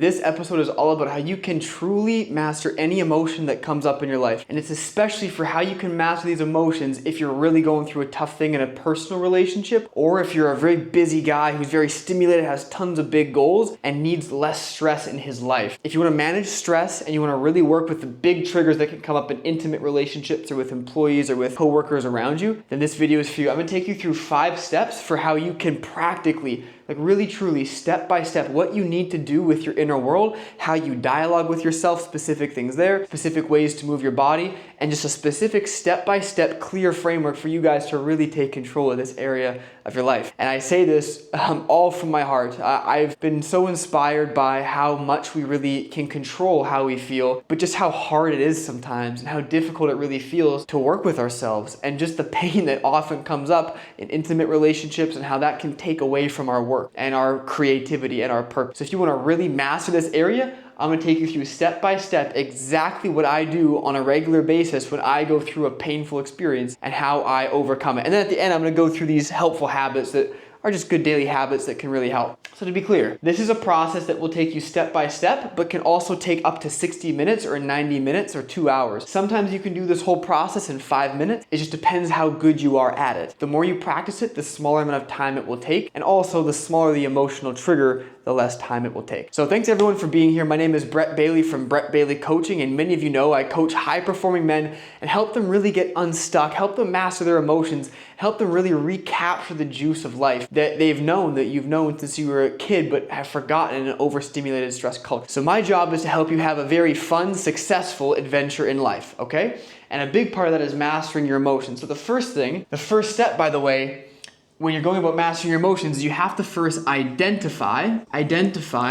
This episode is all about how you can truly master any emotion that comes up in your life. And it's especially for how you can master these emotions if you're really going through a tough thing in a personal relationship, or if you're a very busy guy who's very stimulated, has tons of big goals, and needs less stress in his life. If you want to manage stress and you want to really work with the big triggers that can come up in intimate relationships or with employees or with coworkers around you, then this video is for you. I'm going to take you through 5 steps for how you can practically, really truly, step by step, what you need to do with your inner world, how you dialogue with yourself, specific things there, specific ways to move your body, and just a specific step-by-step clear framework for you guys to really take control of this area of your life. And I say this all from my heart. I've been so inspired by how much we really can control how we feel, but just how hard it is sometimes and how difficult it really feels to work with ourselves, and just the pain that often comes up in intimate relationships and how that can take away from our work and our creativity and our purpose. So if you want to really master this area, I'm going to take you through step by step exactly what I do on a regular basis when I go through a painful experience and how I overcome it. And then at the end, I'm going to go through these helpful habits that are just good daily habits that can really help. So to be clear, this is a process that will take you step by step, but can also take up to 60 minutes or 90 minutes or 2 hours. Sometimes you can do this whole process in 5 minutes. It just depends how good you are at it. The more you practice it, the smaller amount of time it will take, and also the smaller the emotional trigger, the less time it will take. So thanks everyone for being here. My name is Brett Bailey from Brett Bailey Coaching, and many of you know I coach high-performing men and help them really get unstuck, help them master their emotions, help them really recapture the juice of life that they've known, that you've known since you were a kid, but have forgotten in an overstimulated stress culture. So my job is to help you have a very fun, successful adventure in life, okay? And a big part of that is mastering your emotions. So the first step, by the way, when you're going about mastering your emotions, you have to first identify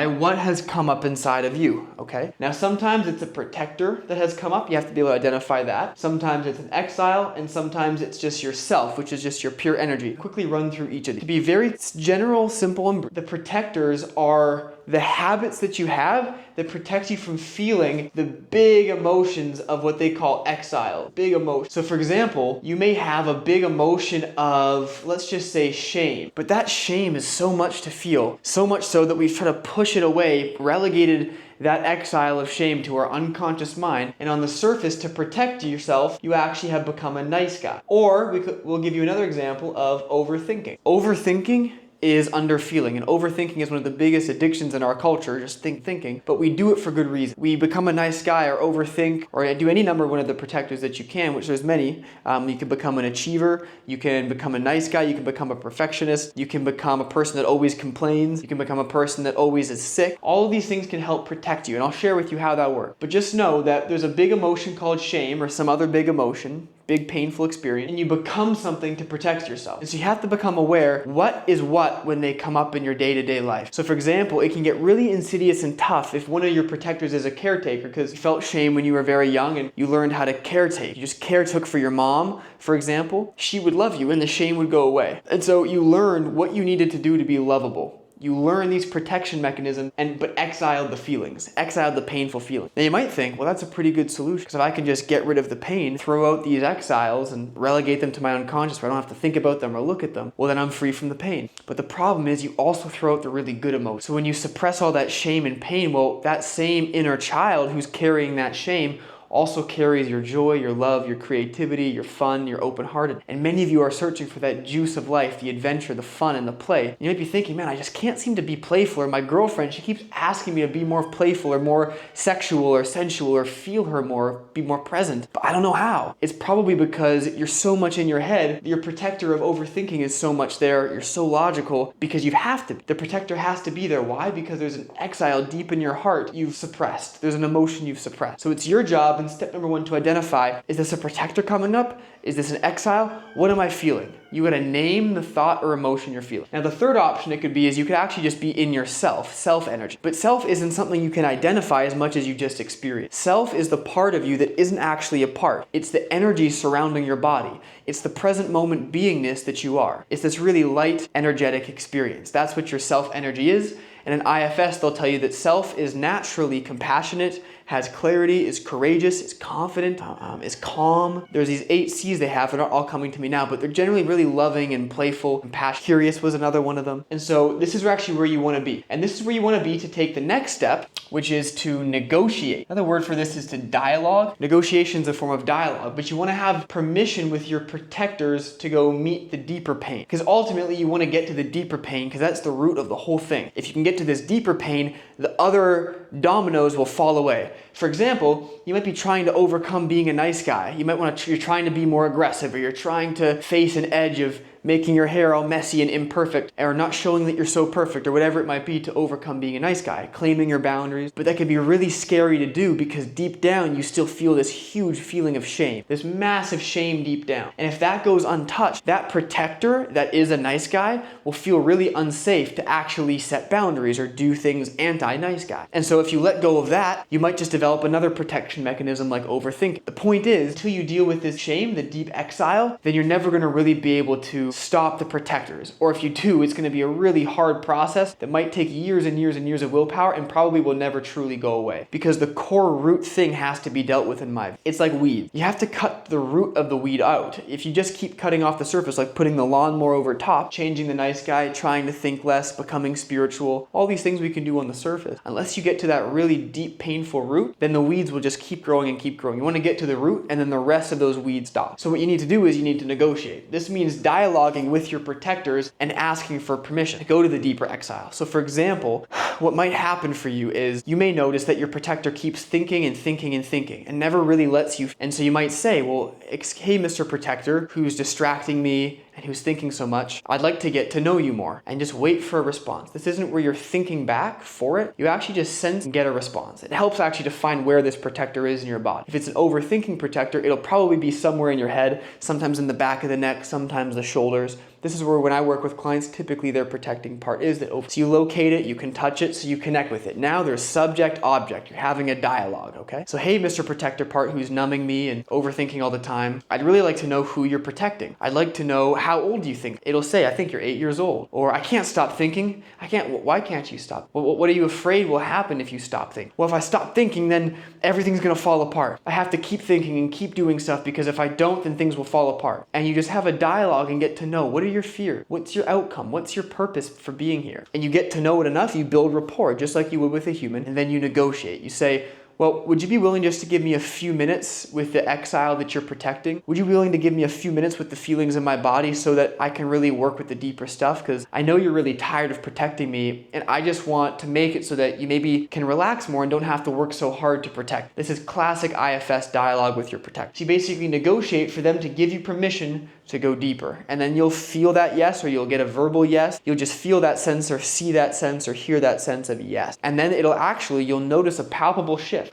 what has come up inside of you, okay? Now, sometimes it's a protector that has come up. You have to be able to identify that. Sometimes it's an exile, and sometimes it's just yourself, which is just your pure energy. Quickly run through each of these. To be very general, simple, and the protectors are the habits that you have that protect you from feeling the big emotions of what they call exile, big emotion. So for example, you may have a big emotion of, let's just say, shame, but that shame is so much to feel, so much so that we've tried to push it away, relegated that exile of shame to our unconscious mind, and on the surface, to protect yourself, you actually have become a nice guy. Or we'll give you another example of overthinking. Overthinking is underfeeling, and overthinking is one of the biggest addictions in our culture, just thinking, but we do it for good reason. We become a nice guy or overthink or do any number of one of the protectors that you can, which there's many. You can become an achiever, you can become a nice guy, you can become a perfectionist, you can become a person that always complains, you can become a person that always is sick. All of these things can help protect you, and I'll share with you how that works. But just know that there's a big emotion called shame, or some other big emotion, big painful experience, and you become something to protect yourself. And so you have to become aware what is what when they come up in your day-to-day life. So for example, it can get really insidious and tough if one of your protectors is a caretaker, because you felt shame when you were very young and you learned how to caretake. You just caretook for your mom, for example. She would love you and the shame would go away. And so you learned what you needed to do to be lovable. You learn these protection mechanisms, but exiled the feelings, exiled the painful feelings. Now you might think, well, that's a pretty good solution, because if I can just get rid of the pain, throw out these exiles and relegate them to my unconscious where I don't have to think about them or look at them, well then I'm free from the pain. But the problem is you also throw out the really good emotions. So when you suppress all that shame and pain, well, that same inner child who's carrying that shame also carries your joy, your love, your creativity, your fun, your open-hearted. And many of you are searching for that juice of life, the adventure, the fun, and the play. You might be thinking, man, I just can't seem to be playful, or my girlfriend, she keeps asking me to be more playful or more sexual or sensual or feel her more, be more present, but I don't know how. It's probably because you're so much in your head, your protector of overthinking is so much there, you're so logical, because you have to. The protector has to be there. Why? Because there's an exile deep in your heart you've suppressed. There's an emotion you've suppressed. So it's your job, and step number 1, to identify, is this a protector coming up? Is this an exile? What am I feeling? You gotta name the thought or emotion you're feeling. Now the third option it could be is you could actually just be in yourself, self-energy. But self isn't something you can identify as much as you just experience. Self is the part of you that isn't actually a part. It's the energy surrounding your body. It's the present moment beingness that you are. It's this really light, energetic experience. That's what your self-energy is. And in IFS, they'll tell you that self is naturally compassionate, has clarity, is courageous, is confident, is calm. There's these 8 C's they have. They're not all coming to me now, but they're generally really loving and playful and passionate. Curious was another one of them. And so this is actually where you want to be. And this is where you want to be to take the next step, which is to negotiate. Another word for this is to dialogue. Negotiation is a form of dialogue, but you want to have permission with your protectors to go meet the deeper pain. Because ultimately you want to get to the deeper pain because that's the root of the whole thing. If you can get to this deeper pain, the other dominoes will fall away. For example, you might be trying to overcome being a nice guy. You might want to, you're trying to be more aggressive, or you're trying to face an edge of making your hair all messy and imperfect, or not showing that you're so perfect, or whatever it might be to overcome being a nice guy, claiming your boundaries. But that can be really scary to do because deep down you still feel this huge feeling of shame, this massive shame deep down. And if that goes untouched, that protector that is a nice guy will feel really unsafe to actually set boundaries or do things anti-nice guy. And so if you let go of that, you might just develop another protection mechanism like overthinking. The point is, until you deal with this shame, the deep exile, then you're never going to really be able to stop the protectors. Or if you do, it's going to be a really hard process that might take years and years and years of willpower and probably will never truly go away. Because the core root thing has to be dealt with in my view. It's like weeds. You have to cut the root of the weed out. If you just keep cutting off the surface, like putting the lawnmower over top, changing the nice guy, trying to think less, becoming spiritual, all these things we can do on the surface. Unless you get to that really deep, painful root, then the weeds will just keep growing and keep growing. You want to get to the root and then the rest of those weeds stop. So what you need to do is you need to negotiate. This means dialoguing with your protectors and asking for permission to go to the deeper exile. So for example, what might happen for you is you may notice that your protector keeps thinking and thinking and thinking and never really lets you. And so you might say, well, hey, Mr. Protector, who's distracting me and who's thinking so much, I'd like to get to know you more, and just wait for a response. This isn't where you're thinking back for it. You actually just sense and get a response. It helps actually to find where this protector is in your body. If it's an overthinking protector, it'll probably be somewhere in your head, sometimes in the back of the neck, sometimes the shoulders. This is where when I work with clients, typically their protecting part is that over. So you locate it, you can touch it, so you connect with it. Now there's subject, object. You're having a dialogue, okay? So hey, Mr. Protector part who's numbing me and overthinking all the time, I'd really like to know who you're protecting. I'd like to know how old do you think? It'll say, I think you're 8 years old. Or I can't stop thinking. Why can't you stop? Well, what are you afraid will happen if you stop thinking? Well, if I stop thinking, then everything's gonna fall apart. I have to keep thinking and keep doing stuff because if I don't, then things will fall apart. And you just have a dialogue and get to know, what are your fears? What's your outcome? What's your purpose for being here? And you get to know it enough, you build rapport just like you would with a human, and then you negotiate. You say, well, would you be willing just to give me a few minutes with the exile that you're protecting? Would you be willing to give me a few minutes with the feelings in my body so that I can really work with the deeper stuff? Because I know you're really tired of protecting me, and I just want to make it so that you maybe can relax more and don't have to work so hard to protect. This is classic IFS dialogue with your protector. So you basically negotiate for them to give you permission to go deeper. And then you'll feel that yes, or you'll get a verbal yes. You'll just feel that sense or see that sense or hear that sense of yes. And then you'll notice a palpable shift.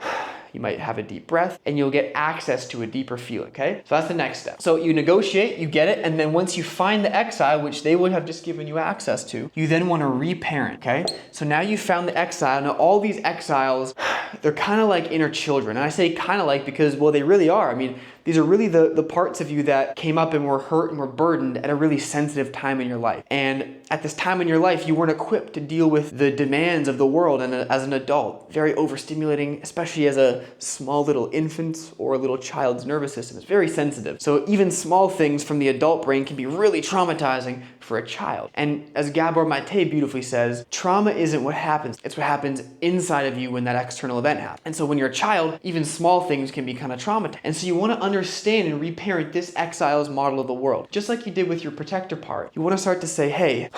You might have a deep breath and you'll get access to a deeper feeling, okay? So that's the next step. So you negotiate, you get it, and then once you find the exile, which they would have just given you access to, you then want to reparent, okay? So now you found the exile. Now all these exiles, they're kind of like inner children. And I say kind of like because, well, they really are. I mean, these are really the parts of you that came up and were hurt and were burdened at a really sensitive time in your life. And at this time in your life, you weren't equipped to deal with the demands of the world and as an adult. Very overstimulating, especially as a small little infant or a little child's nervous system. It's very sensitive. So even small things from the adult brain can be really traumatizing for a child. And as Gabor Mate beautifully says, trauma isn't what happens, it's what happens inside of you when that external event happens. And so when you're a child, even small things can be kind of traumatizing. And so you want to understand and reparent this exile's model of the world. Just like you did with your protector part. You want to start to say, hey,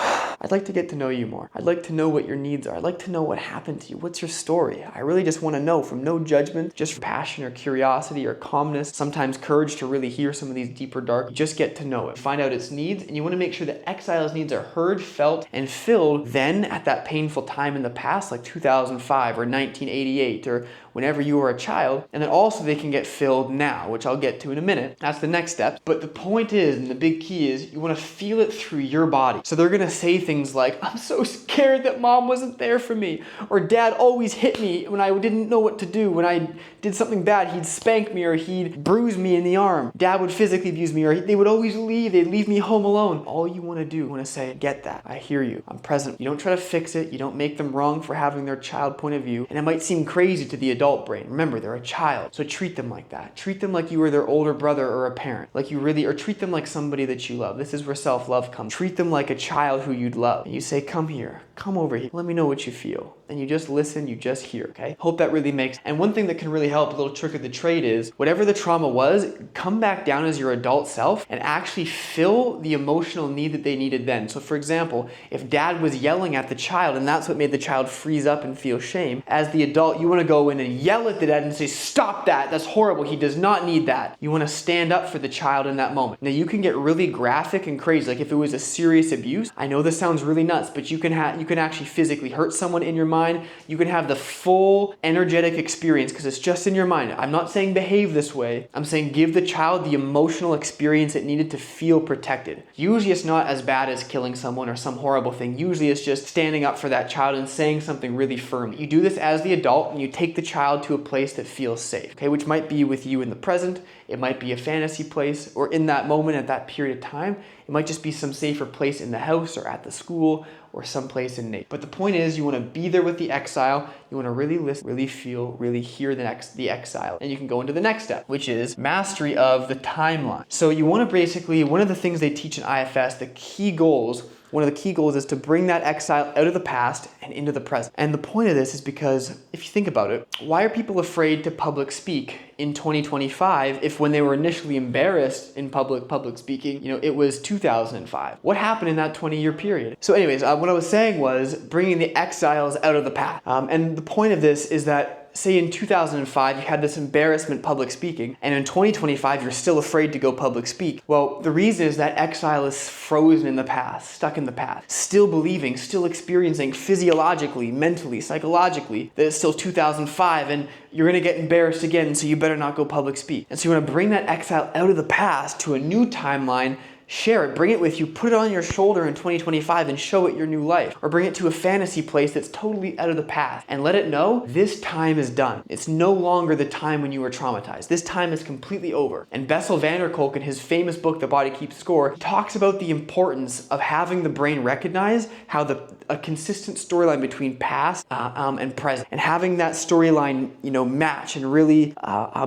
I'd like to get to know you more. I'd like to know what your needs are. I'd like to know what happened to you. What's your story? I really just want to know, from no judgment, just from passion or curiosity or calmness, sometimes courage to really hear some of these deeper dark. Just get to know it. Find out its needs, and you want to make sure that exile's needs are heard, felt, and filled then at that painful time in the past, like 2005 or 1988 or whenever you were a child, and then also they can get filled now, which I'll get to in a minute. That's the next step. But the point is, and the big key is, you want to feel it through your body. So they're going to say things like, I'm so scared that mom wasn't there for me, or dad always hit me when I didn't know what to do. When I did something bad, he'd spank me or he'd bruise me in the arm. Dad would physically abuse me, or they would always leave. They'd leave me home alone. All you want to do, you want to say, get that. I hear you. I'm present. You don't try to fix it. You don't make them wrong for having their child point of view. And it might seem crazy to the adult brain. Remember, they're a child. So treat them like that. Treat them like you were their older brother or a parent. Like you really, or treat them like somebody that you love. This is where self-love comes. Treat them like a child who you'd love. And you say, come here. Come over here. Let me know what you feel. And you just listen, you just hear, okay? Hope that really makes. And one thing that can really help, a little trick of the trade is, whatever the trauma was, come back down as your adult self and actually fill the emotional need that they needed then. So for example, if dad was yelling at the child and that's what made the child freeze up and feel shame, as the adult, you want to go in and yell at the dad and say, stop that, that's horrible, he does not need that. You want to stand up for the child in that moment. Now you can get really graphic and crazy, like if it was a serious abuse. I know this sounds really nuts, but you can actually physically hurt someone in your mind. You can have the full energetic experience because it's just in your mind. I'm not saying behave this way. I'm saying give the child the emotional experience it needed to feel protected. Usually it's not as bad as killing someone or some horrible thing. Usually it's just standing up for that child and saying something really firm. You do this as the adult and you take the child to a place that feels safe, okay? Which might be with you in the present. It might be a fantasy place, or in that moment at that period of time, it might just be some safer place in the house or at the school or someplace in nature. But the point is, you want to be there with the exile. You want to really listen, really feel, really hear the exile. And you can go into the next step, which is mastery of the timeline. So you want to basically, one of the things they teach in IFS, one of the key goals is to bring that exile out of the past and into the present. And the point of this is because, if you think about it, why are people afraid to public speak in 2025 if when they were initially embarrassed in public speaking, it was 2005? What happened in that 20-year period? So anyways, what I was saying was bringing the exiles out of the past. And the point of this is that, say in 2005, you had this embarrassment public speaking, and in 2025, you're still afraid to go public speak. Well, the reason is that exile is frozen in the past, stuck in the past, still believing, still experiencing physiologically, mentally, psychologically, that it's still 2005 and you're gonna get embarrassed again, so you better not go public speak. And so you wanna bring that exile out of the past to a new timeline, share it, bring it with you, put it on your shoulder in 2025 and show it your new life. Or bring it to a fantasy place that's totally out of the past and let it know this time is done. It's no longer the time when you were traumatized. This time is completely over. And Bessel van der Kolk, in his famous book, The Body Keeps Score, talks about the importance of having the brain recognize how a consistent storyline between past and present, and having that storyline, match and really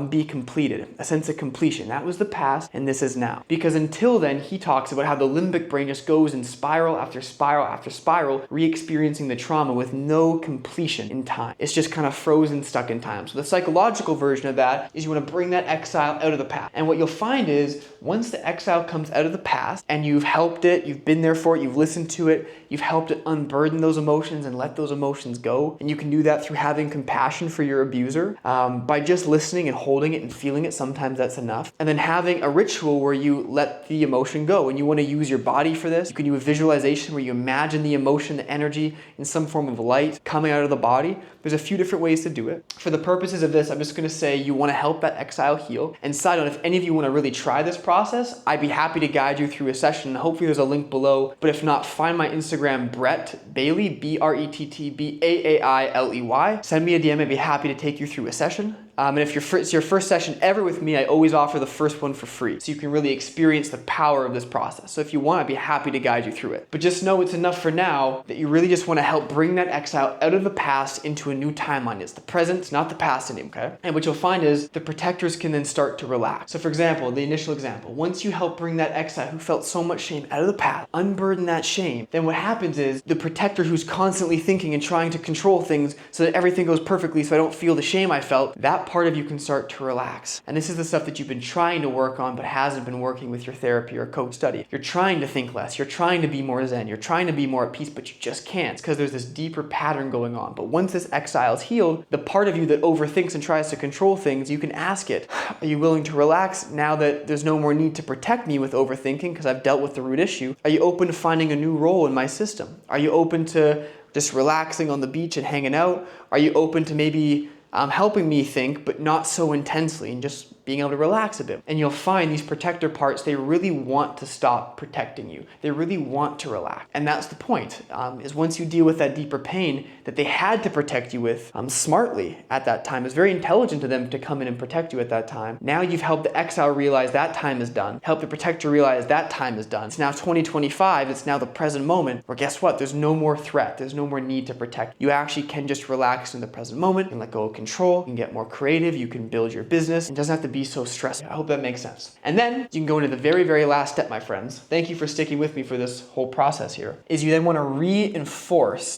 be completed, a sense of completion. That was the past and this is now. Because until then, he talks about how the limbic brain just goes in spiral after spiral after spiral, re-experiencing the trauma with no completion in time. It's just kind of frozen, stuck in time. So the psychological version of that is you want to bring that exile out of the past. And what you'll find is once the exile comes out of the past and you've helped it, you've been there for it, you've listened to it, you've helped it unburden those emotions and let those emotions go. And you can do that through having compassion for your abuser, by just listening and holding it and feeling it. Sometimes that's enough. And then having a ritual where you let the emotion go, and you want to use your body for this. You can do a visualization where you imagine the emotion, the energy in some form of light coming out of the body. There's a few different ways to do it. For the purposes of this, I'm just going to say you want to help that exile heal. And side note, if any of you want to really try this process, I'd be happy to guide you through a session. Hopefully there's a link below, but if not, find my Instagram, Brett Bailey, BRETTBAAILEY. Send me a DM, I'd be happy to take you through a session. And if it's your first session ever with me, I always offer the first one for free, so you can really experience the power of this process. So if you want, I'd be happy to guide you through it. But just know it's enough for now that you really just want to help bring that exile out of the past into a new timeline. It's the present, it's not the past anymore, okay? And what you'll find is the protectors can then start to relax. So for example, the initial example, once you help bring that exile who felt so much shame out of the past, unburden that shame, then what happens is the protector who's constantly thinking and trying to control things so that everything goes perfectly so I don't feel the shame I felt, that part of you can start to relax. And this is the stuff that you've been trying to work on but hasn't been working with your therapy or coach study. You're trying to think less, you're trying to be more zen, you're trying to be more at peace, but you just can't. It's because there's this deeper pattern going on. But once this exile is healed, the part of you that overthinks and tries to control things, you can ask it, are you willing to relax now that there's no more need to protect me with overthinking because I've dealt with the root issue? Are you open to finding a new role in my system? Are you open to just relaxing on the beach and hanging out? Are you open to maybe helping me think, but not so intensely, and just being able to relax a bit. And you'll find these protector parts, they really want to stop protecting you. They really want to relax. And that's the point, is once you deal with that deeper pain that they had to protect you with smartly at that time, it's very intelligent to them to come in and protect you at that time. Now you've helped the exile realize that time is done, help the protector realize that time is done. It's now 2025, it's now the present moment, where guess what? There's no more threat, there's no more need to protect. You actually can just relax in the present moment and let go of control, you can get more creative, you can build your business, it doesn't have to be so stressful. I hope that makes sense. And then you can go into the very, very last step, my friends. Thank you for sticking with me for this whole process here, is you then want to reinforce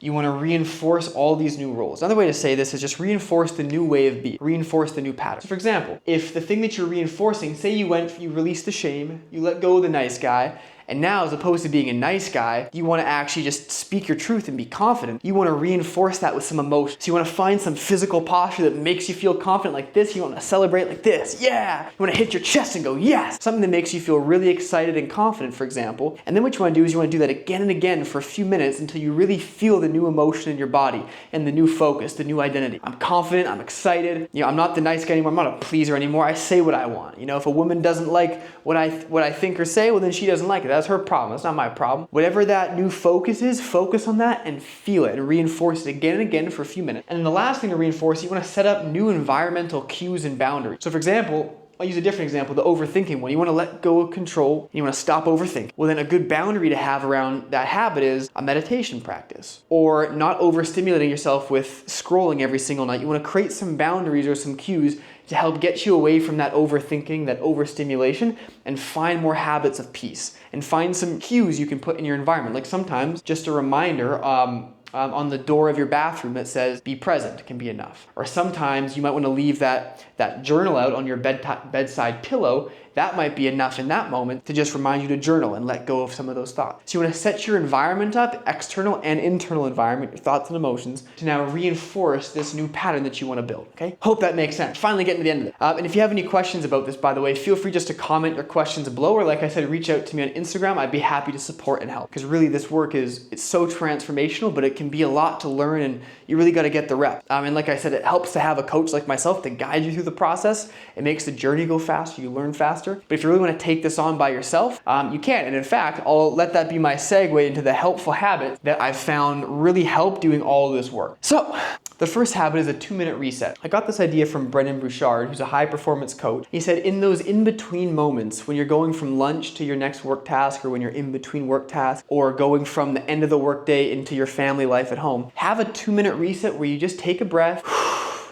all these new rules. Another way to say this is just reinforce the new way of being, reinforce the new pattern. So for example, if the thing that you're reinforcing, say you released the shame, you let go of the nice guy, and now, as opposed to being a nice guy, you want to actually just speak your truth and be confident. You want to reinforce that with some emotion. So you want to find some physical posture that makes you feel confident like this. You want to celebrate like this. Yeah. You want to hit your chest and go, yes. Something that makes you feel really excited and confident, for example. And then what you want to do is you want to do that again and again for a few minutes until you really feel the new emotion in your body and the new focus, the new identity. I'm confident. I'm excited. I'm not the nice guy anymore. I'm not a pleaser anymore. I say what I want. If a woman doesn't like what I think or say, well, then she doesn't like it. That's her problem. That's not my problem. Whatever that new focus is, focus on that and feel it and reinforce it again and again for a few minutes. And then the last thing to reinforce, you want to set up new environmental cues and boundaries. So for example, I'll use a different example, the overthinking one. You want to let go of control, and you want to stop overthinking. Well, then a good boundary to have around that habit is a meditation practice, or not overstimulating yourself with scrolling every single night. You want to create some boundaries or some cues to help get you away from that overthinking, that overstimulation, and find more habits of peace. And find some cues you can put in your environment. Like sometimes just a reminder on the door of your bathroom that says, be present, can be enough. Or sometimes you might want to leave that journal out on your bedside pillow. That might be enough in that moment to just remind you to journal and let go of some of those thoughts. So you want to set your environment up, external and internal environment, your thoughts and emotions, to now reinforce this new pattern that you want to build, okay? Hope that makes sense. Finally getting to the end of it. And if you have any questions about this, by the way, feel free just to comment your questions below, or like I said, reach out to me on Instagram. I'd be happy to support and help. Because really this work it's so transformational, but it can be a lot to learn, and you really got to get the rep. And like I said, it helps to have a coach like myself to guide you through the process. It makes the journey go faster, you learn faster. But if you really want to take this on by yourself, you can. And in fact, I'll let that be my segue into the helpful habit that I've found really help doing all of this work. So the first habit is a 2-minute reset. I got this idea from Brendon Burchard, who's a high performance coach. He said in those in-between moments, when you're going from lunch to your next work task, or when you're in between work tasks, or going from the end of the workday into your family life at home, have a 2-minute reset where you just take a breath,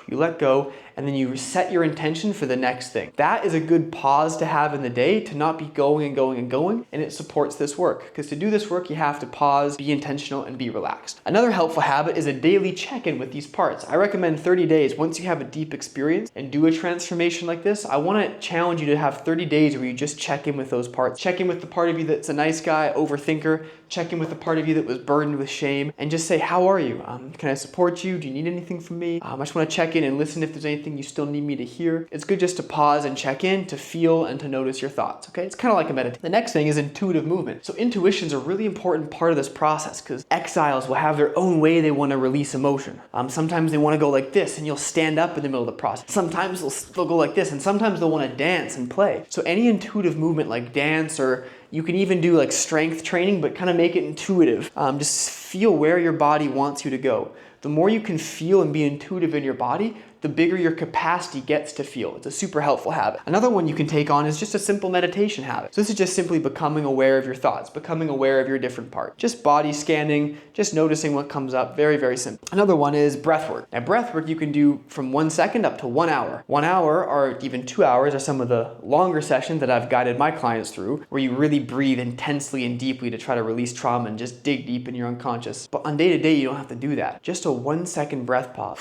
you let go, and then you set your intention for the next thing. That is a good pause to have in the day, to not be going and going and going, and it supports this work. Because to do this work, you have to pause, be intentional, and be relaxed. Another helpful habit is a daily check-in with these parts. I recommend 30 days. Once you have a deep experience and do a transformation like this, I want to challenge you to have 30 days where you just check in with those parts. Check in with the part of you that's a nice guy, overthinker. Check in with the part of you that was burdened with shame, and just say, how are you? Can I support you? Do you need anything from me? I just want to check in and listen if there's anything you still need me to hear. It's good just to pause and check in, to feel and to notice your thoughts, okay? It's kind of like a meditation. The next thing is intuitive movement. So intuition's a really important part of this process, because exiles will have their own way they want to release emotion. Sometimes they want to go like this, and you'll stand up in the middle of the process. Sometimes they'll go like this, and sometimes they'll want to dance and play. So any intuitive movement like dance, or you can even do like strength training, but kind of make it intuitive. Just feel where your body wants you to go. The more you can feel and be intuitive in your body, the bigger your capacity gets to feel. It's a super helpful habit. Another one you can take on is just a simple meditation habit. So this is just simply becoming aware of your thoughts, becoming aware of your different parts. Just body scanning, just noticing what comes up. Very, very simple. Another one is breath work. Now breath work you can do from 1 second up to 1 hour. 1 hour or even 2 hours are some of the longer sessions that I've guided my clients through, where you really breathe intensely and deeply to try to release trauma and just dig deep in your unconscious. But on day to day, you don't have to do that. Just a 1 second breath pause.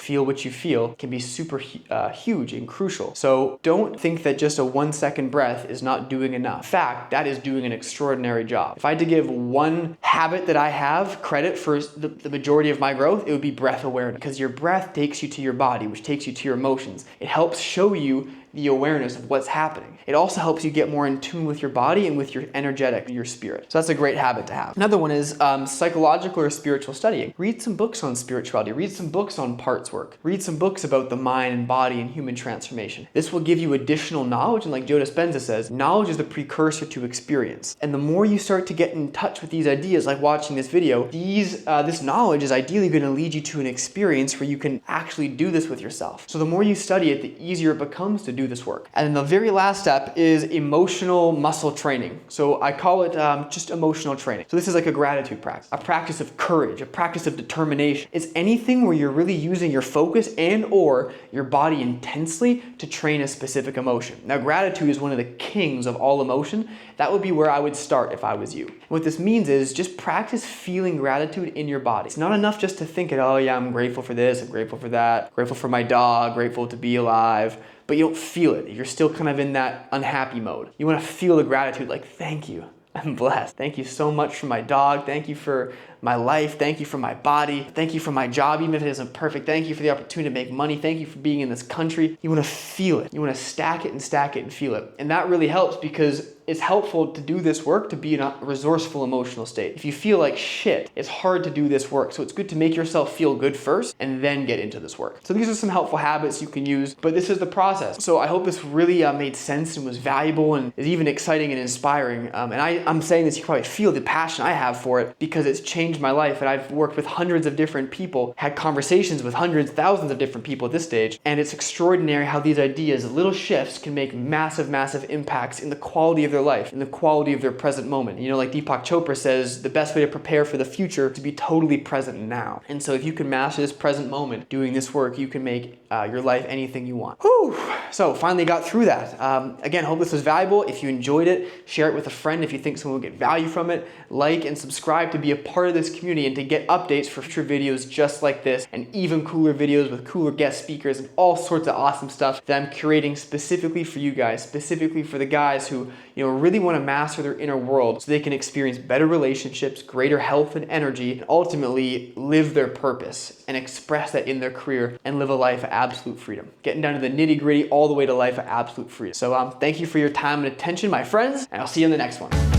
Feel what you feel can be super huge and crucial. So don't think that just a 1 second breath is not doing enough. In fact, that is doing an extraordinary job. If I had to give one habit that I have credit for the majority of my growth, it would be breath awareness. Because your breath takes you to your body, which takes you to your emotions. It helps show you the awareness of what's happening. It also helps you get more in tune with your body and with your energetic, your spirit. So that's a great habit to have. Another one is psychological or spiritual studying. Read some books on spirituality. Read some books on parts work. Read some books about the mind and body and human transformation. This will give you additional knowledge, and like Joe Dispenza says, knowledge is the precursor to experience. And the more you start to get in touch with these ideas, like watching this video, this knowledge is ideally going to lead you to an experience where you can actually do this with yourself. So the more you study it, the easier it becomes to do this work. And then the very last step is emotional muscle training. So I call it just emotional training. So this is like a gratitude practice, a practice of courage, a practice of determination. It's anything where you're really using your focus and or your body intensely to train a specific emotion. Now, gratitude is one of the kings of all emotion. That would be where I would start if I was you. What this means is just practice feeling gratitude in your body. It's not enough just to think it, oh yeah, I'm grateful for this, I'm grateful for that, grateful for my dog, grateful to be alive, but you don't feel it. You're still kind of in that unhappy mode. You want to feel the gratitude, like, thank you, I'm blessed. Thank you so much for my dog. Thank you for my life. Thank you for my body. Thank you for my job, even if it isn't perfect. Thank you for the opportunity to make money. Thank you for being in this country. You want to feel it. You want to stack it and feel it. And that really helps because it's helpful to do this work to be in a resourceful emotional state. If you feel like shit, it's hard to do this work. So it's good to make yourself feel good first and then get into this work. So these are some helpful habits you can use, but this is the process. So I hope this really made sense and was valuable and is even exciting and inspiring. And I'm saying this, you probably feel the passion I have for it because it's changed my life, and I've worked with hundreds of different people, had conversations with hundreds, thousands of different people at this stage, and it's extraordinary how these ideas, little shifts, can make massive, massive impacts in the quality of their life, in the quality of their present moment. You know, like Deepak Chopra says, the best way to prepare for the future is to be totally present now. And so if you can master this present moment doing this work, you can make your life anything you want. Whew. So finally got through that. Again, hope this was valuable. If you enjoyed it, share it with a friend if you think someone will get value from it. Like and subscribe to be a part of this community and to get updates for future videos just like this, and even cooler videos with cooler guest speakers and all sorts of awesome stuff that I'm curating specifically for you guys, specifically for the guys who, you know, really want to master their inner world so they can experience better relationships, greater health and energy, and ultimately live their purpose and express that in their career and live a life of absolute freedom. Getting down to the nitty-gritty all the way to life of absolute freedom. So thank you for your time and attention, my friends, and I'll see you in the next one.